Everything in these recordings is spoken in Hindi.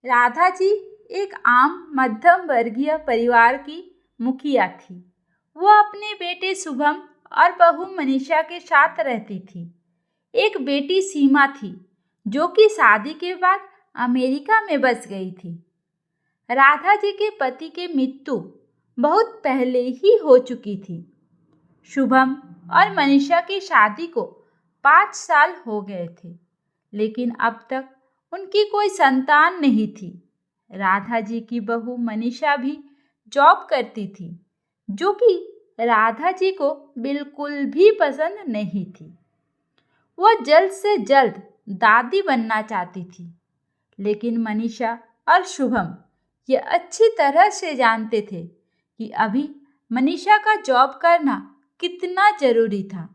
राधा जी एक आम मध्यम वर्गीय परिवार की मुखिया थी। वो अपने बेटे शुभम और बहू मनीषा के साथ रहती थी। एक बेटी सीमा थी जो कि शादी के बाद अमेरिका में बस गई थी। राधा जी के पति की मृत्यु बहुत पहले ही हो चुकी थी। शुभम और मनीषा की शादी को 5 साल हो गए थे, लेकिन अब तक उनकी कोई संतान नहीं थी। राधा जी की बहू मनीषा भी जॉब करती थी, जो कि राधा जी को बिल्कुल भी पसंद नहीं थी। वह जल्द से जल्द दादी बनना चाहती थी, लेकिन मनीषा और शुभम ये अच्छी तरह से जानते थे कि अभी मनीषा का जॉब करना कितना जरूरी था।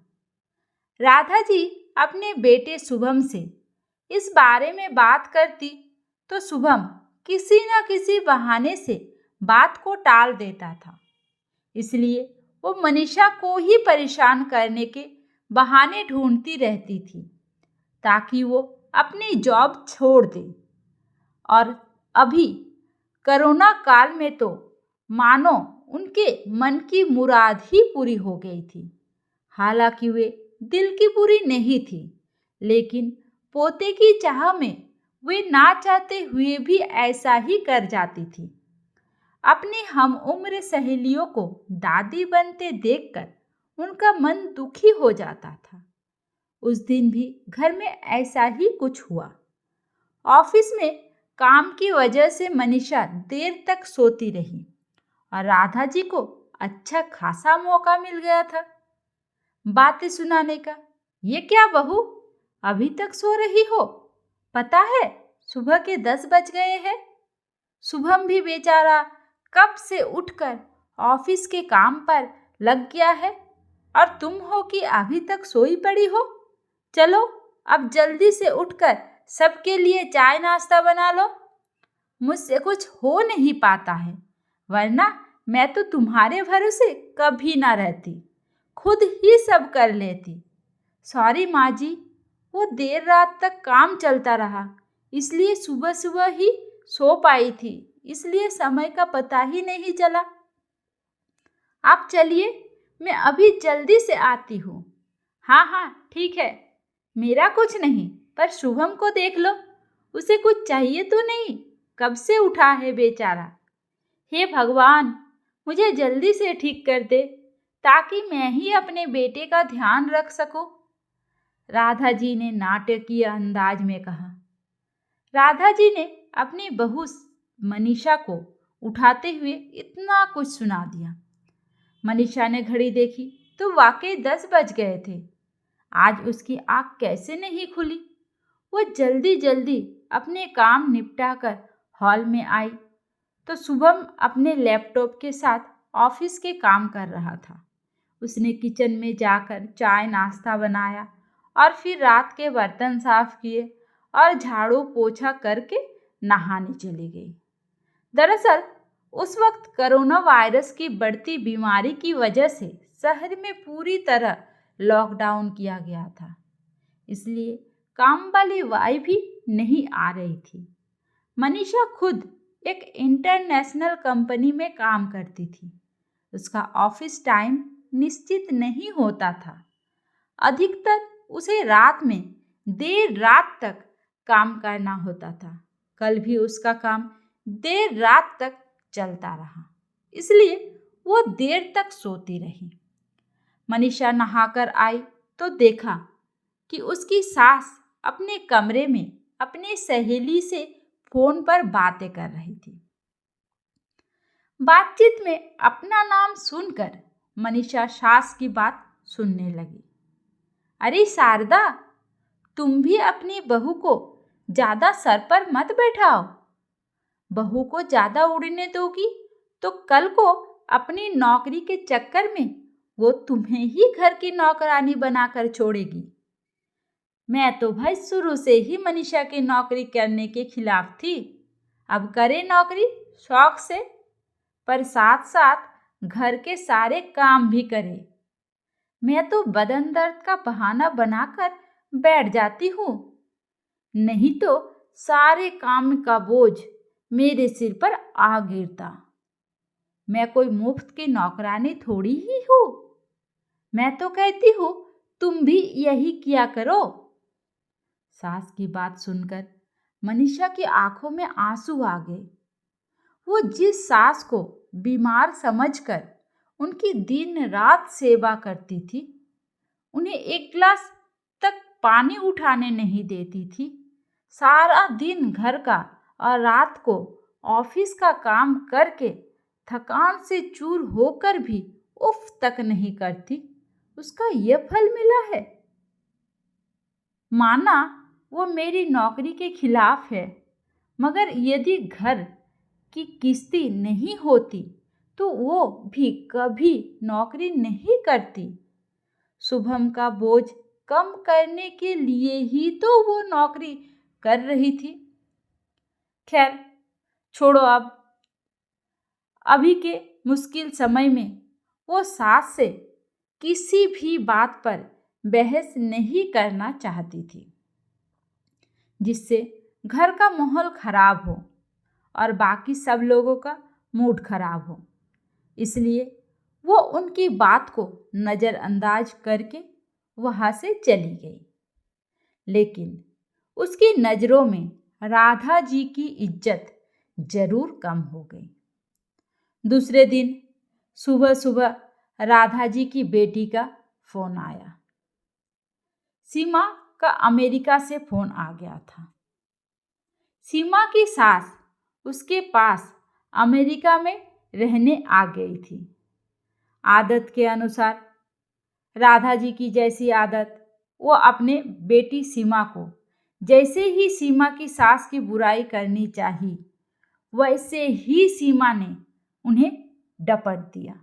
राधा जी अपने बेटे शुभम से इस बारे में बात करती तो शुभम किसी न किसी बहाने से बात को टाल देता था। इसलिए वो मनीषा को ही परेशान करने के बहाने ढूंढती रहती थी ताकि वो अपनी जॉब छोड़ दे। और अभी कोरोना काल में तो मानो उनके मन की मुराद ही पूरी हो गई थी। हालांकि वे दिल की पूरी नहीं थी, लेकिन पोते की चाह में वे ना चाहते हुए भी ऐसा ही कर जाती थी। अपनी हम उम्र सहेलियों को दादी बनते देखकर उनका मन दुखी हो जाता था। उस दिन भी घर में ऐसा ही कुछ हुआ। ऑफिस में काम की वजह से मनीषा देर तक सोती रही और राधा जी को अच्छा खासा मौका मिल गया था बातें सुनाने का। ये क्या बहू, अभी तक सो रही हो? पता है सुबह के 10 बज गए हैं। शुभम भी बेचारा कब से उठकर ऑफिस के काम पर लग गया है और तुम हो कि अभी तक सोई पड़ी हो। चलो अब जल्दी से उठकर सबके लिए चाय नाश्ता बना लो। मुझसे कुछ हो नहीं पाता है, वरना मैं तो तुम्हारे भरोसे कभी ना रहती, खुद ही सब कर लेती। सॉरी माँ जी, वो देर रात तक काम चलता रहा, इसलिए सुबह सुबह ही सो पाई थी, इसलिए समय का पता ही नहीं चला। आप चलिए, मैं अभी जल्दी से आती हूँ। हाँ हाँ ठीक है, मेरा कुछ नहीं, पर शुभम को देख लो, उसे कुछ चाहिए तो नहीं, कब से उठा है बेचारा। हे भगवान, मुझे जल्दी से ठीक कर दे ताकि मैं ही अपने बेटे का ध्यान रख सकूं। राधा जी ने नाटकीय अंदाज में कहा। राधा जी ने अपनी बहू मनीषा को उठाते हुए इतना कुछ सुना दिया। मनीषा ने घड़ी देखी तो वाकई 10 बज गए थे। आज उसकी आँख कैसे नहीं खुली। वो जल्दी जल्दी अपने काम निपटाकर हॉल में आई तो शुभम अपने लैपटॉप के साथ ऑफिस के काम कर रहा था। उसने किचन में जाकर चाय नाश्ता बनाया और फिर रात के बर्तन साफ किए और झाड़ू पोछा करके नहाने चली गई। दरअसल उस वक्त कोरोना वायरस की बढ़ती बीमारी की वजह से शहर में पूरी तरह लॉकडाउन किया गया था, इसलिए काम वाली वाई भी नहीं आ रही थी। मनीषा खुद एक इंटरनेशनल कंपनी में काम करती थी। उसका ऑफिस टाइम निश्चित नहीं होता था। अधिकतर उसे रात में देर रात तक काम करना होता था। कल भी उसका काम देर रात तक चलता रहा, इसलिए वो देर तक सोती रही। मनीषा नहाकर आई तो देखा कि उसकी सास अपने कमरे में अपनी सहेली से फोन पर बातें कर रही थी। बातचीत में अपना नाम सुनकर मनीषा सास की बात सुनने लगी। अरे शारदा, तुम भी अपनी बहू को ज्यादा सर पर मत बैठाओ। बहू को ज्यादा उड़ने दोगी तो कल को अपनी नौकरी के चक्कर में वो तुम्हें ही घर की नौकरानी बनाकर छोड़ेगी। मैं तो भाई शुरू से ही मनीषा की नौकरी करने के खिलाफ थी। अब करे नौकरी शौक से, पर साथ साथ घर के सारे काम भी करे। मैं तो बदन दर्द का बहाना बनाकर बैठ जाती हूँ, नहीं तो सारे काम का बोझ मेरे सिर पर आ गिरता। मैं कोई मुफ्त की नौकरानी थोड़ी ही हूँ। मैं तो कहती हूँ तुम भी यही किया करो। सास की बात सुनकर मनीषा की आंखों में आंसू आ गए। वो जिस सास को बीमार समझकर उनकी दिन रात सेवा करती थी, उन्हें एक गिलास तक पानी उठाने नहीं देती थी, सारा दिन घर का और रात को ऑफिस का काम करके थकान से चूर होकर भी उफ तक नहीं करती, उसका ये फल मिला है। माना वो मेरी नौकरी के खिलाफ है, मगर यदि घर की किस्ती नहीं होती तो वो भी कभी नौकरी नहीं करती। शुभम का बोझ कम करने के लिए ही तो वो नौकरी कर रही थी। खैर छोड़ो, अब अभी के मुश्किल समय में वो सास से किसी भी बात पर बहस नहीं करना चाहती थी, जिससे घर का माहौल खराब हो और बाकी सब लोगों का मूड खराब हो। इसलिए वो उनकी बात को नज़रअंदाज करके वहाँ से चली गई। लेकिन उसकी नज़रों में राधा जी की इज्जत जरूर कम हो गई। दूसरे दिन सुबह सुबह राधा जी की बेटी का फोन आया। सीमा का अमेरिका से फोन आ गया था। सीमा की सास उसके पास अमेरिका में रहने आ गई थी। आदत के अनुसार, राधा जी की जैसी आदत, वो अपने बेटी सीमा को जैसे ही सीमा की सास की बुराई करनी चाहिए, वैसे ही सीमा ने उन्हें डपट दिया।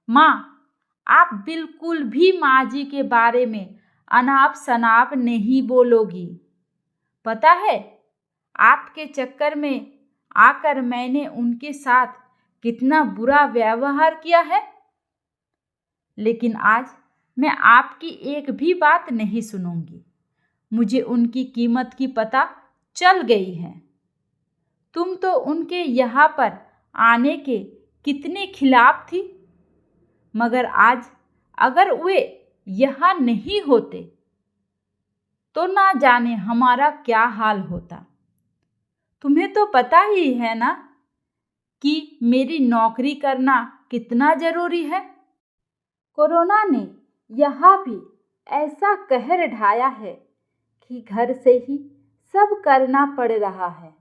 माँ, आप बिल्कुल भी माँ जी के बारे में अनाप शनाप नहीं बोलोगी। पता है, आपके चक्कर में आकर मैंने उनके साथ कितना बुरा व्यवहार किया है। लेकिन आज मैं आपकी एक भी बात नहीं सुनूंगी। मुझे उनकी कीमत की पता चल गई है। तुम तो उनके यहाँ पर आने के कितने खिलाफ थी, मगर आज अगर वे यहाँ नहीं होते तो ना जाने हमारा क्या हाल होता। तुम्हें तो पता ही है ना कि मेरी नौकरी करना कितना जरूरी है। कोरोना ने यहाँ भी ऐसा कहर ढाया है कि घर से ही सब करना पड़ रहा है।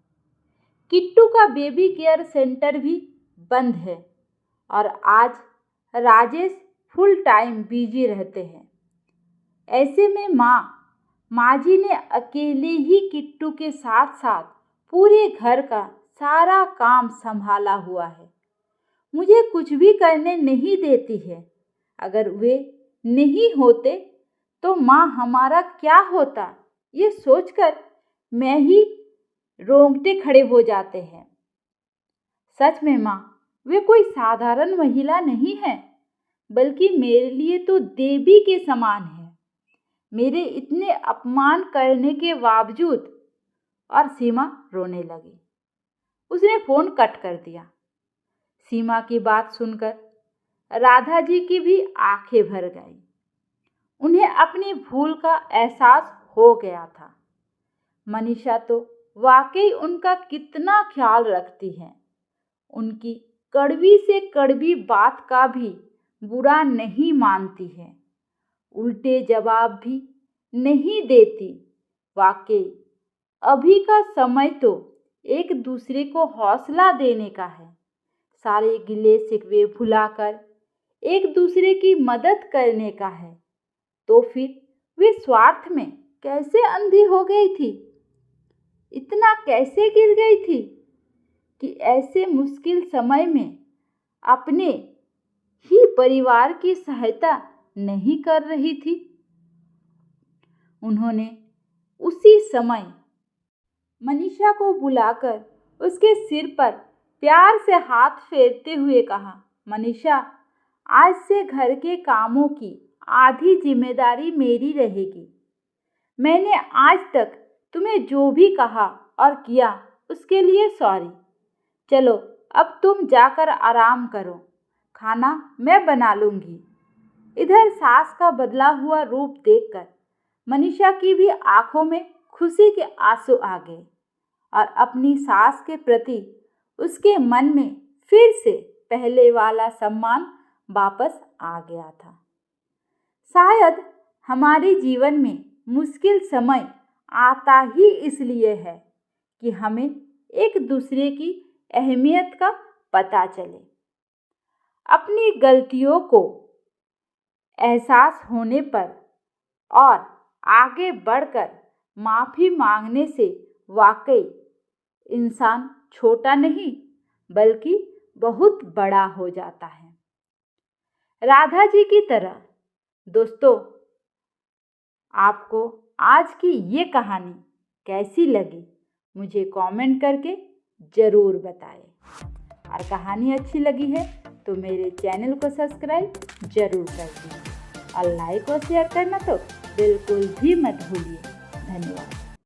किट्टू का बेबी केयर सेंटर भी बंद है और आज राजेश फुल टाइम बिजी रहते हैं। ऐसे में माँ जी ने अकेले ही किट्टू के साथ साथ पूरे घर का सारा काम संभाला हुआ है। मुझे कुछ भी करने नहीं देती है। अगर वे नहीं होते तो माँ हमारा क्या होता, ये सोचकर मैं ही रोंगटे खड़े हो जाते हैं। सच में माँ, वे कोई साधारण महिला नहीं है, बल्कि मेरे लिए तो देवी के समान है। मेरे इतने अपमान करने के बावजूद। और सीमा रोने लगी। उसने फोन कट कर दिया। सीमा की बात सुनकर राधा जी की भी आंखें भर गई। उन्हें अपनी भूल का एहसास हो गया था। मनीषा तो वाकई उनका कितना ख्याल रखती है। उनकी कड़वी से कड़वी बात का भी बुरा नहीं मानती है, उल्टे जवाब भी नहीं देती। वाकई अभी का समय तो एक दूसरे को हौसला देने का है। सारे गिले शिकवे भुलाकर एक दूसरे की मदद करने का है। तो फिर वे स्वार्थ में कैसे अंधी हो गई थी, इतना कैसे गिर गई थी कि ऐसे मुश्किल समय में अपने ही परिवार की सहायता नहीं कर रही थी। उन्होंने उसी समय मनीषा को बुलाकर उसके सिर पर प्यार से हाथ फेरते हुए कहा, मनीषा, आज से घर के कामों की आधी जिम्मेदारी मेरी रहेगी। मैंने आज तक तुम्हें जो भी कहा और किया उसके लिए सॉरी। चलो अब तुम जाकर आराम करो, खाना मैं बना लूंगी। इधर सास का बदला हुआ रूप देखकर मनीषा की भी आंखों में खुशी के आंसू आ गए और अपनी सास के प्रति उसके मन में फिर से पहले वाला सम्मान वापस आ गया था। शायद हमारे जीवन में मुश्किल समय आता ही इसलिए है कि हमें एक दूसरे की अहमियत का पता चले। अपनी गलतियों को एहसास होने पर और आगे बढ़कर माफ़ी मांगने से वाकई इंसान छोटा नहीं बल्कि बहुत बड़ा हो जाता है। राधा जी की तरह। दोस्तों, आपको आज की ये कहानी कैसी लगी मुझे कमेंट करके ज़रूर बताएं। और कहानी अच्छी लगी है तो मेरे चैनल को सब्सक्राइब ज़रूर कर दीजिए और लाइक और शेयर करना तो बिल्कुल भी मत भूलिए। धन्यवाद।